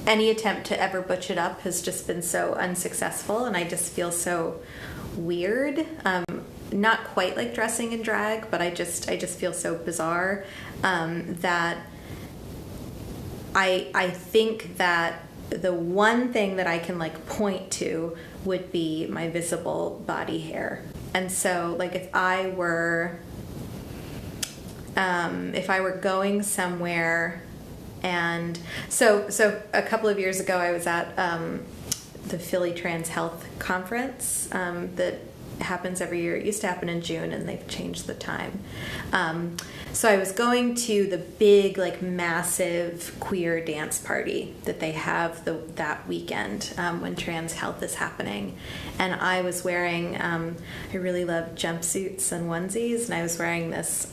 any attempt to ever butch it up has just been so unsuccessful, and I just feel so weird. Not quite like dressing in drag, but I just feel so bizarre that I think that the one thing that I can like point to would be my visible body hair. And so like if I were going somewhere, and so a couple of years ago I was at the Philly Trans Health Conference that happens every year. It used to happen in June, and they've changed the time. So I was going to the big, like, massive queer dance party that they have that weekend when trans health is happening. And I was wearing, I really love jumpsuits and onesies, and I was wearing this,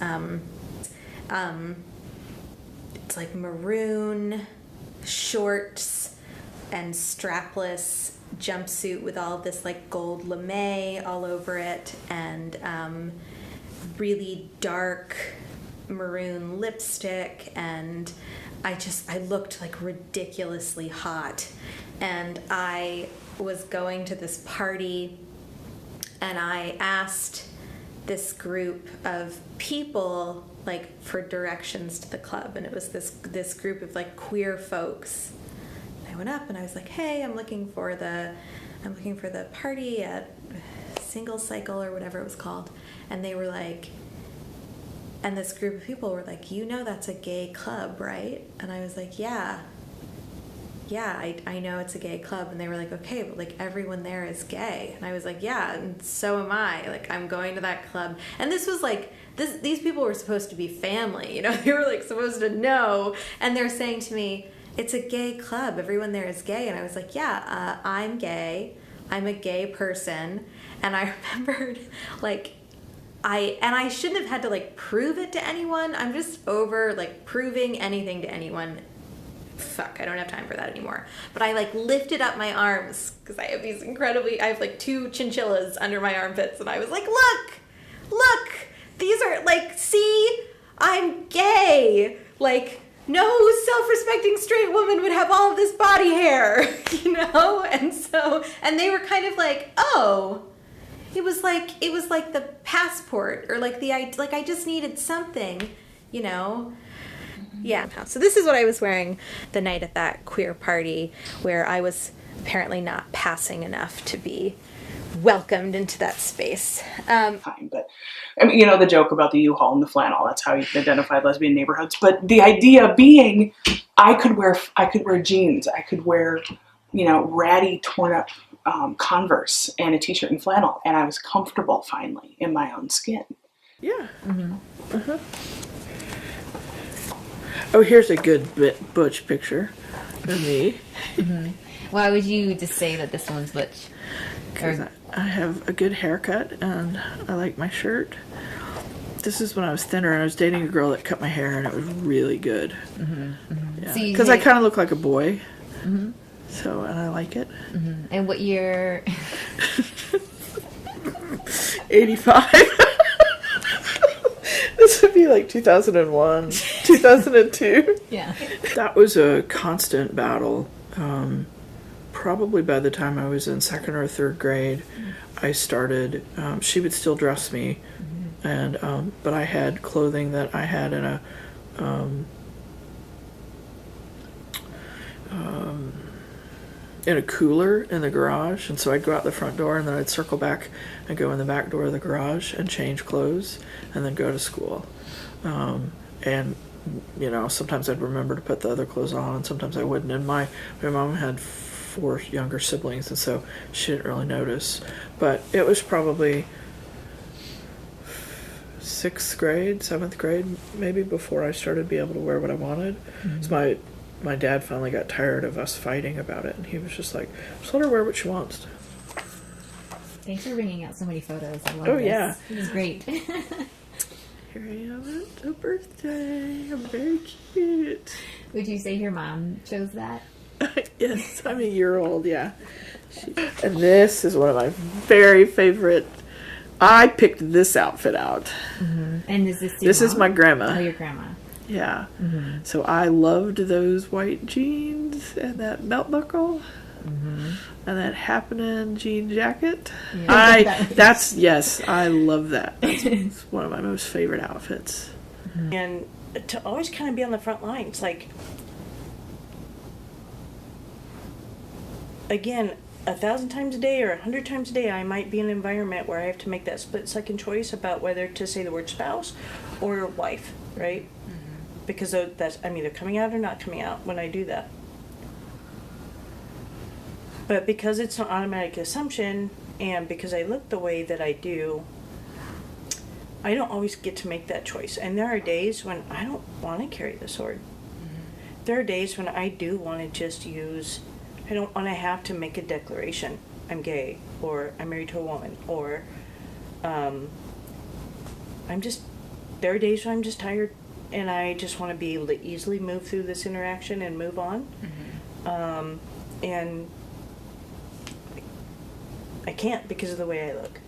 it's like maroon shorts and strapless jumpsuit with all this like gold lame all over it, and really dark maroon lipstick, and I looked like ridiculously hot. And I was going to this party, and I asked this group of people like for directions to the club, and it was this group of like queer folks. I went up and I was like, "Hey, I'm looking for the party at Single Cycle or whatever it was called." And they were like, and this group of people were like, "You know that's a gay club, right?" And I was like, Yeah, I know it's a gay club." And they were like, "Okay, but like everyone there is gay." And I was like, "Yeah, and so am I. Like I'm going to that club." And this was like these people were supposed to be family, you know, they were like supposed to know, and they're saying to me, "It's a gay club. Everyone there is gay." And I was like, "Yeah, I'm gay. I'm a gay person." And I remembered, like, I shouldn't have had to, like, prove it to anyone. I'm just over, like, proving anything to anyone. Fuck, I don't have time for that anymore. But I, like, lifted up my arms, because I have, like, 2 chinchillas under my armpits. And I was like, look, these are, like, see, I'm gay. Like, no self-respecting straight woman would have all of this body hair, you know? And they were kind of like, oh, it was like the passport, or like I just needed something, you know? Yeah. So this is what I was wearing the night at that queer party, where I was apparently not passing enough to be welcomed into that space. Fine, but I mean, you know, the joke about the U-Haul and the flannel, that's how you identify lesbian neighborhoods. But the idea being, I could wear jeans, I could wear, you know, ratty, torn up Converse and a t-shirt and flannel, and I was comfortable finally in my own skin. Yeah. Mm-hmm. Uh-huh. Oh, here's a good butch picture of me. Mm-hmm. Why would you just say that this one's butch? Because I have a good haircut and I like my shirt. This is when I was thinner, and I was dating a girl that cut my hair, and it was really good. Mm-hmm. Mm-hmm. Yeah. Because I kind of look like a boy. Mm-hmm. So, and I like it. Mm-hmm. And what year? 85. This would be like 2001, 2002. Yeah. That was a constant battle. Probably by the time I was in 2nd or 3rd grade, I started, she would still dress me, and but I had clothing that I had in a cooler in the garage, and so I'd go out the front door, and then I'd circle back and go in the back door of the garage and change clothes, and then go to school. And you know, sometimes I'd remember to put the other clothes on, and sometimes I wouldn't. And my mom had 4 younger siblings, and so she didn't really notice. But it was probably 6th grade, 7th grade, maybe, before I started to be able to wear what I wanted. Mm-hmm. So my dad finally got tired of us fighting about it, and he was just like, just let her wear what she wants. Thanks for bringing out so many photos. I love this. Yeah. This is great. Here I am at a birthday. I'm very cute. Would you say your mom chose that? Yes, I'm a year old, yeah. And this is one of my very favorite. I picked this outfit out. Mm-hmm. And is this is my grandma. Oh, your grandma. Yeah. Mm-hmm. So I loved those white jeans jeans and that belt buckle. And that happening jean jacket. Yeah. I love that. That's one of my most favorite outfits. And to always kind of be on the front lines, like, again, 1,000 times a day or 100 times a day, I might be in an environment where I have to make that split-second choice about whether to say the word spouse or wife, right? Because I'm either coming out or not coming out when I do that. But because it's an automatic assumption, and because I look the way that I do, I don't always get to make that choice. And there are days when I don't want to carry the sword. There are days when I do want to just use, I don't want to have to make a declaration. I'm gay, or I'm married to a woman, or there are days when I'm just tired and I just want to be able to easily move through this interaction and move on. And I can't because of the way I look.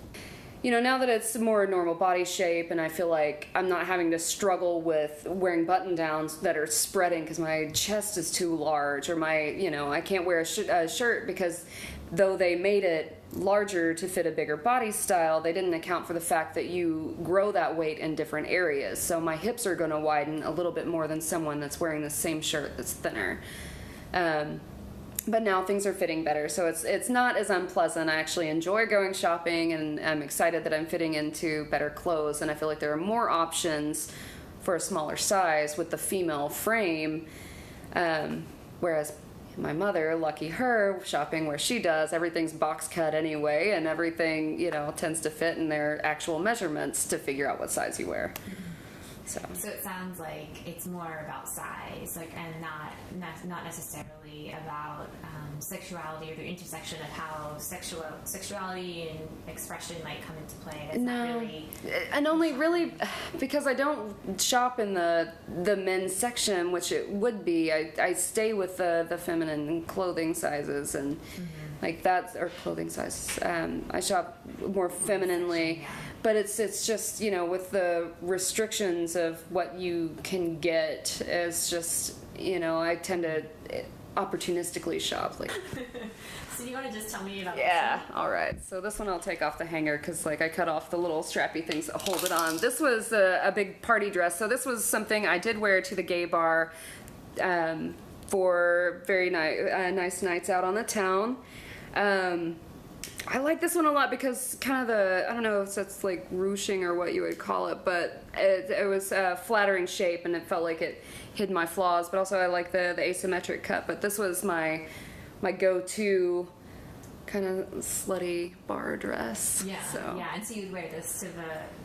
You know, now that it's more normal body shape and I feel like I'm not having to struggle with wearing button downs that are spreading because my chest is too large, or I can't wear a shirt because though they made it larger to fit a bigger body style, they didn't account for the fact that you grow that weight in different areas. So my hips are going to widen a little bit more than someone that's wearing the same shirt that's thinner. But now things are fitting better, so it's not as unpleasant. I actually enjoy going shopping, and I'm excited that I'm fitting into better clothes, and I feel like there are more options for a smaller size with the female frame, whereas my mother, lucky her, shopping where she does, everything's box cut anyway, and everything, tends to fit in their actual measurements to figure out what size you wear. So it sounds like it's more about size, and not necessarily about sexuality or the intersection of how sexuality and expression might come into play. That's not really, and only really because I don't shop in the men's section, which it would be. I stay with the feminine clothing sizes and like that, or clothing sizes. I shop more femininely. Yeah. But it's just, with the restrictions of what you can get, it's just, I tend to opportunistically shop. So you want to just tell me about Yeah, all right. So this one I'll take off the hanger because, I cut off the little strappy things that hold it on. This was a big party dress. So this was something I did wear to the gay bar for very nice nights out on the town. I like this one a lot because kind of I don't know if that's like ruching or what you would call it, but it was a flattering shape and it felt like it hid my flaws, but also I like the asymmetric cut. But this was my go-to kind of slutty bar dress. Yeah, so. yeah, and so you'd wear this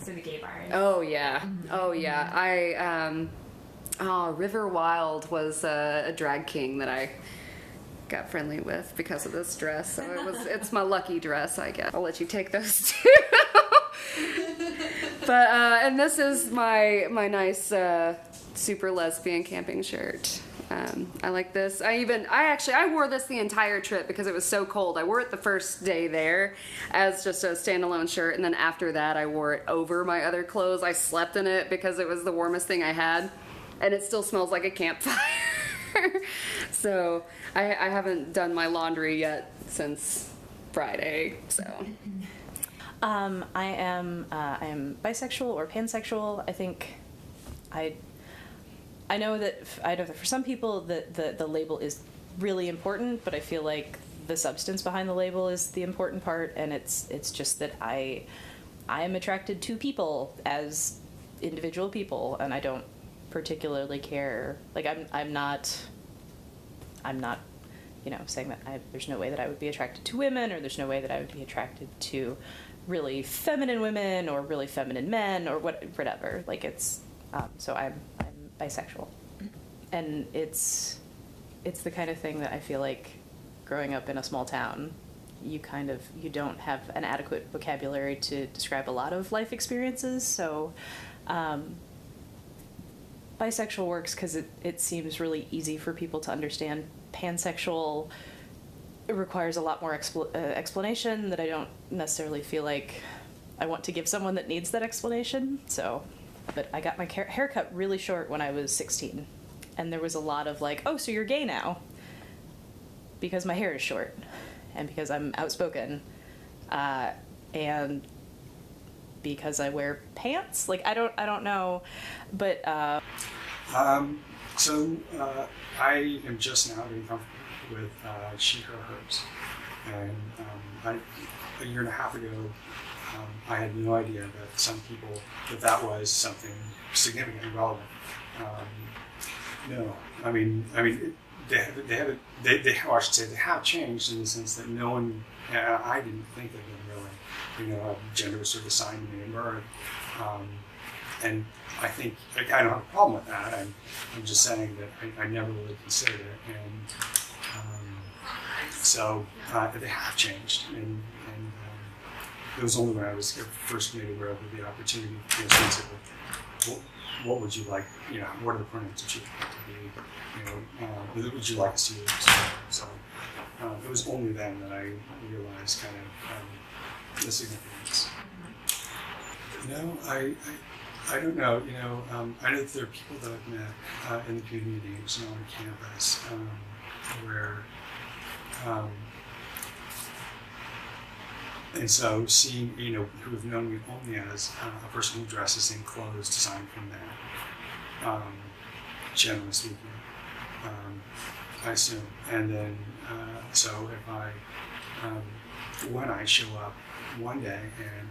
to the gay bar. Oh yeah, oh yeah. River Wild was a drag king that I got friendly with because of this dress, so it's my lucky dress, I guess. I'll let you take those two. But and this is my nice super lesbian camping shirt. I like this. I wore this the entire trip because it was so cold. I wore it the first day there as just a standalone shirt, and then after that I wore it over my other clothes. I slept in it because it was the warmest thing I had, and it still smells like a campfire. So I haven't done my laundry yet since Friday. So I am bisexual or pansexual. I think I know that for some people the label is really important, but I feel like the substance behind the label is the important part, and it's just that I am attracted to people as individual people, and I don't particularly care. Like I'm not saying that there's no way that I would be attracted to women, or there's no way that I would be attracted to really feminine women or really feminine men or whatever. Like it's so I'm bisexual, and it's the kind of thing that I feel like growing up in a small town, you don't have an adequate vocabulary to describe a lot of life experiences. So bisexual works because it seems really easy for people to understand. Pansexual requires a lot more explanation that I don't necessarily feel like I want to give someone that needs that explanation. So, but I got my hair cut really short when I was 16, and there was a lot of like, oh, so you're gay now, because my hair is short and because I'm outspoken and because I wear pants. Like, I don't know, but So I am just now getting comfortable with she, her, hers. And a year and a half ago, I had no idea that some people, that was something significantly relevant. No, I mean, I should say they have changed in the sense that no one, I didn't think of them really, gender was sort of assigned to me at birth. And I think, I don't have a problem with that. I'm just saying that I never really considered it. And so they have changed. And it was only when I was first made aware of the opportunity to say, what would you like, what are the pronouns that you like to be, would you like to see? So it was only then that I realized kind of the significance. I don't know. I know that there are people that I've met in the community, on campus, where, and so seeing, who have known me only as a person who dresses in clothes designed from that, generally speaking, I assume. And then, so if when I show up one day and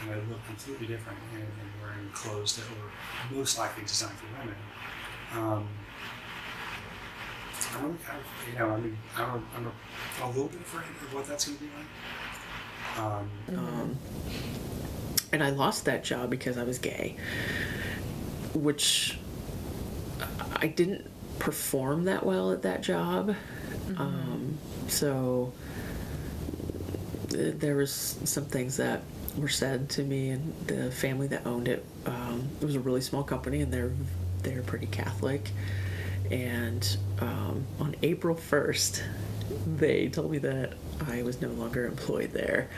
and I look completely different and I'm wearing clothes that were most likely designed for women. I'm really kind of, I'm a little bit afraid of what that's going to be like. And I lost that job because I was gay, which I didn't perform that well at that job. So there was some things that were said to me and the family that owned it. It was a really small company and they're pretty Catholic. And on April 1st, they told me that I was no longer employed there.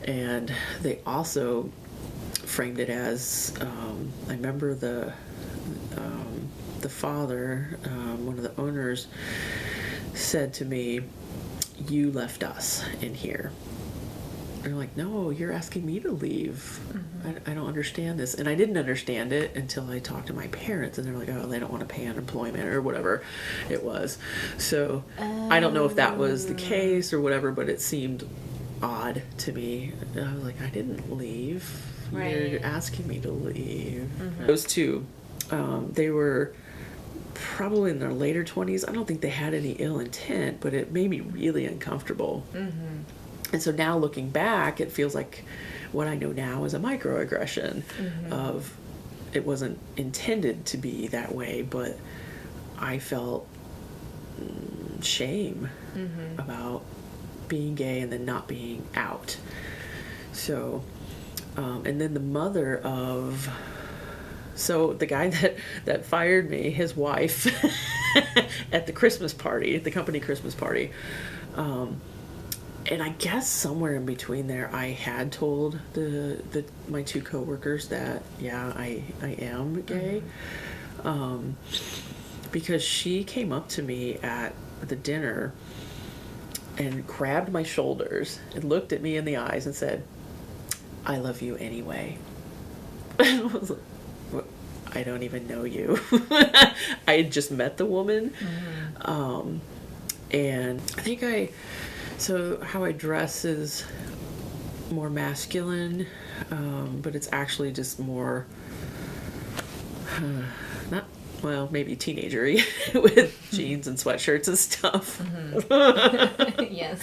And they also framed it as, I remember the father, one of the owners, said to me, "You left us in here." And they're like, "No, you're asking me to leave. I don't understand this." And I didn't understand it until I talked to my parents, and they're like, "Oh, they don't want to pay unemployment," or whatever it was. So I don't know if that was the case or whatever, but it seemed odd to me. And I was like, I didn't leave. Right. You're asking me to leave. Those two, they were probably in their later 20s. I don't think they had any ill intent, but it made me really uncomfortable. And so now looking back, it feels like what I know now is a microaggression of it wasn't intended to be that way, but I felt shame about being gay and then not being out. So, and then the mother of, so the guy that fired me, his wife, at the Christmas party, the company Christmas party, and I guess somewhere in between there, I had told my two coworkers that, yeah, I am gay, because she came up to me at the dinner and grabbed my shoulders and looked at me in the eyes and said, "I love you anyway." I was like, "What? I don't even know you." I had just met the woman, and I think so how I dress is more masculine, but it's actually just more, not, well, maybe teenagery with jeans and sweatshirts and stuff. Yes.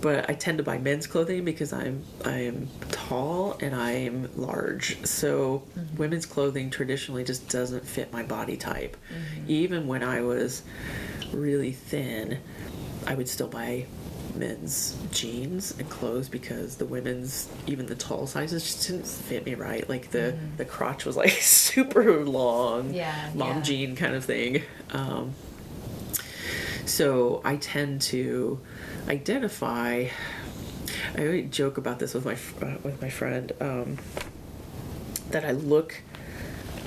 But I tend to buy men's clothing because I'm tall and I'm large. So women's clothing traditionally just doesn't fit my body type. Even when I was really thin, I would still buy men's jeans and clothes because the women's, even the tall sizes, just didn't fit me right. Like the crotch was like super long, mom jean kind of thing. So I tend to identify. I always joke about this with my friend, that I look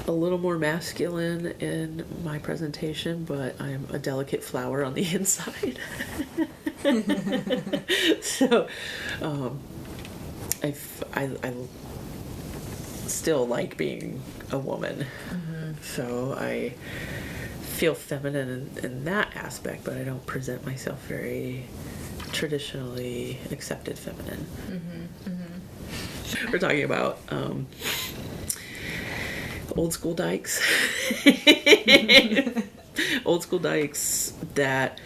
a little more masculine in my presentation, but I'm a delicate flower on the inside. So, I still like being a woman. So I feel feminine in that aspect, but I don't present myself very traditionally accepted feminine. We're talking about old school dykes. Old school dykes that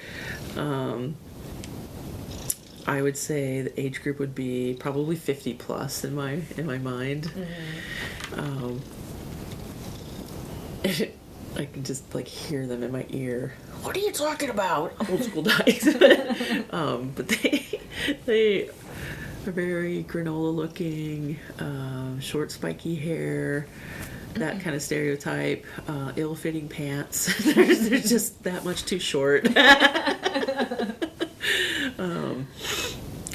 I would say the age group would be probably 50 plus in my mind. I can just like hear them in my ear. What are you talking about? Old school dykes. But they are very granola looking, short spiky hair, that kind of stereotype, ill-fitting pants. they're just that much too short.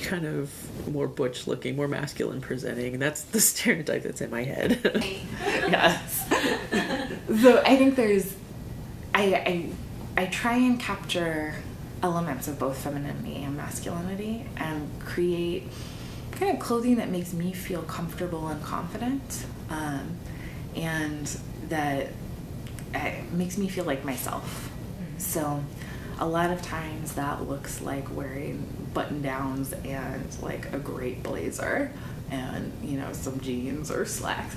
Kind of more butch looking, more masculine presenting. That's the stereotype that's in my head. Yes. So I think there's, I try and capture elements of both femininity and masculinity and create kind of clothing that makes me feel comfortable and confident, and that makes me feel like myself. So a lot of times that looks like wearing button downs and like a great blazer and, you know, some jeans or slacks.